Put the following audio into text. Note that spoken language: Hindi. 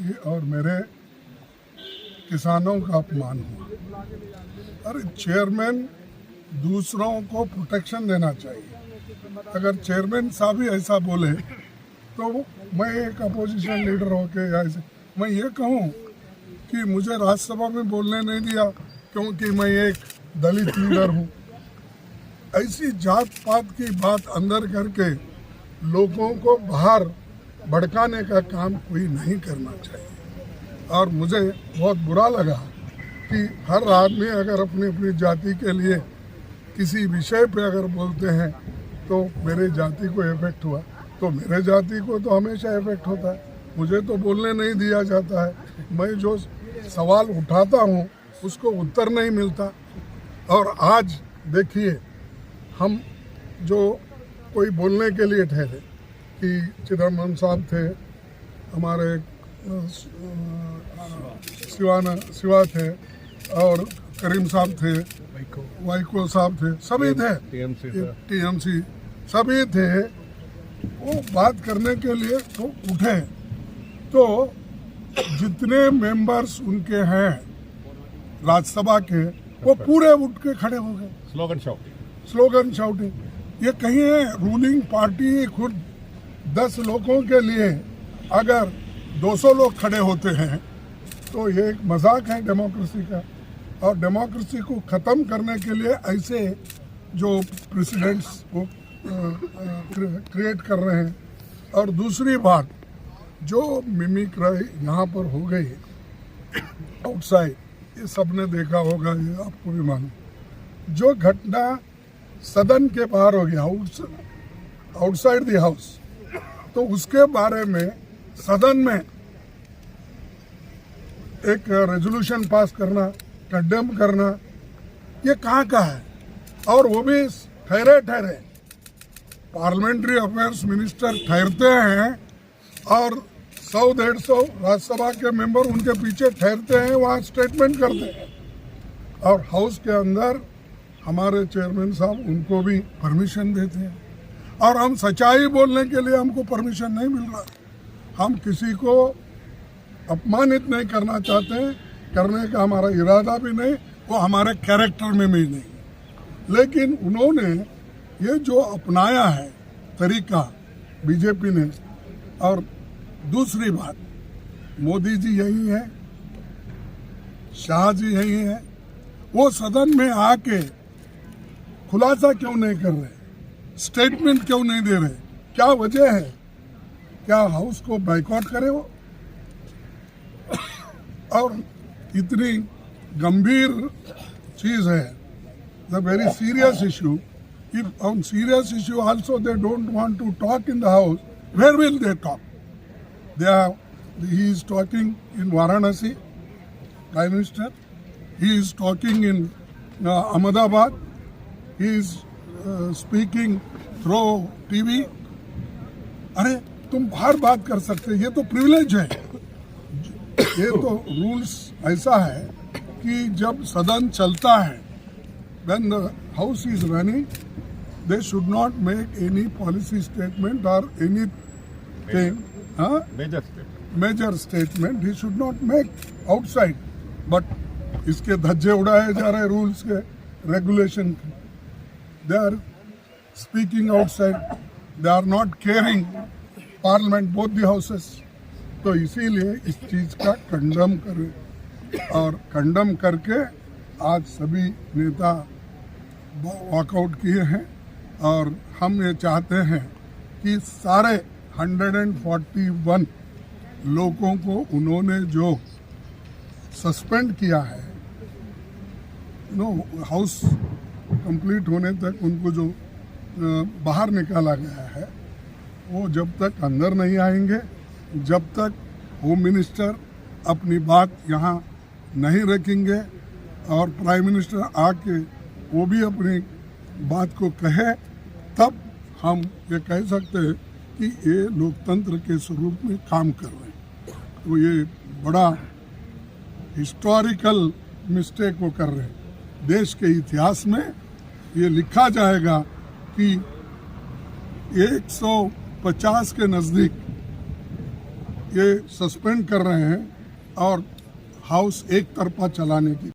की और मेरे किसानों का अपमान हुआ। अरे चेयरमैन दूसरों को प्रोटेक्शन देना चाहिए। अगर चेयरमैन साहब ही ऐसा बोले तो मैं एक अपोजिशन लीडर होके ऐसे मैं ये कहूँ कि मुझे राज्यसभा में बोलने नहीं दिया क्योंकि मैं एक दलित लीडर हूँ। ऐसी जात पात की बात अंदर करके लोगों को बाहर भड़काने का काम कोई नहीं करना चाहिए। और मुझे बहुत बुरा लगा कि हर आदमी अगर अपनी अपनी जाति के लिए किसी विषय पे अगर बोलते हैं तो मेरे जाति को इफेक्ट हुआ, तो मेरे जाति को तो हमेशा इफेक्ट होता है। मुझे तो बोलने नहीं दिया जाता है। मैं जो सवाल उठाता हूँ उसको उत्तर नहीं मिलता। और आज देखिए, हम जो कोई बोलने के लिए ठहरे कि चिदम्बरम साहब थे, हमारे शिवा थे और करीम साहब थे, वाइको साहब थे, सभी थे, टीएमसी सभी थे। वो बात करने के लिए तो उठे, तो जितने मेंबर्स उनके हैं राज्यसभा के वो पूरे उठ के खड़े हो गए। Slogan shouting. ये कहीं है रूलिंग पार्टी खुद 10 लोगों के लिए अगर 200 लोग खड़े होते हैं तो ये एक मजाक है डेमोक्रेसी का। और डेमोक्रेसी को ख़त्म करने के लिए ऐसे जो प्रेसिडेंट्स को क्रिएट कर रहे हैं। और दूसरी बात, जो मिमिक्री यहाँ पर हो गई आउटसाइड, ये सबने देखा होगा, ये आपको भी मालूम। जो घटना सदन के बाहर हो गया, आउटसाइड द हाउस, तो उसके बारे में सदन में एक रेजोल्यूशन पास करना, कंडेम करना, ये कहाँ का है? और वो भी ठहरे ठहरे पार्लियामेंट्री अफेयर्स मिनिस्टर ठहरते हैं और 100-150 राज्यसभा के मेंबर उनके पीछे ठहरते हैं, वहाँ स्टेटमेंट करते हैं। और हाउस के अंदर हमारे चेयरमैन साहब उनको भी परमिशन देते हैं। और हम सच्चाई बोलने के लिए हमको परमिशन नहीं मिल रहा। हम किसी को अपमानित नहीं करना चाहते हैं, करने का हमारा इरादा भी नहीं, वो हमारे कैरेक्टर में भी नहीं। लेकिन उन्होंने ये जो अपनाया है तरीका बीजेपी ने, और दूसरी बात, मोदी जी यही है, शाह जी यही है, वो सदन में आके खुलासा क्यों नहीं कर रहे, स्टेटमेंट क्यों नहीं दे रहे? क्या वजह है? क्या हाउस को बाइकआउट करे वो? और इतनी गंभीर चीज है, the very serious issue. If on serious issue also they don't want to talk in the house, where will they talk? He is talking in Varanasi, Prime Minister. He is talking in Ahmedabad. He is speaking through TV. अरे तुम बाहर बात कर सकते, ये तो प्रिविलेज है। ये तो रूल्स ऐसा है कि जब सदन चलता है, when the house is running, they should not make any policy statement or anything. Major statement he should not make outside. But इसके धज्जे उड़ाए जा रहे रूल्स के, रेगुलेशन के। They are speaking outside, they are not caring parliament, both the houses. तो इसीलिए इस चीज का कंडम करें, और कंडम करके आज सभी नेता वॉकआउट किए हैं। और हम ये चाहते हैं कि सारे 141 लोगों को उन्होंने जो सस्पेंड किया है, हाउस कंप्लीट होने तक उनको जो बाहर निकाला गया है, वो जब तक अंदर नहीं आएंगे, जब तक होम मिनिस्टर अपनी बात यहाँ नहीं रखेंगे और प्राइम मिनिस्टर आके वो भी अपनी बात को कहे, तब हम ये कह सकते हैं कि ये लोकतंत्र के स्वरूप में काम कर रहे हैं। तो ये बड़ा हिस्टोरिकल मिस्टेक वो कर रहे हैं। देश के इतिहास में ये लिखा जाएगा कि 150 के नज़दीक ये सस्पेंड कर रहे हैं और हाउस एक तरफा चलाने की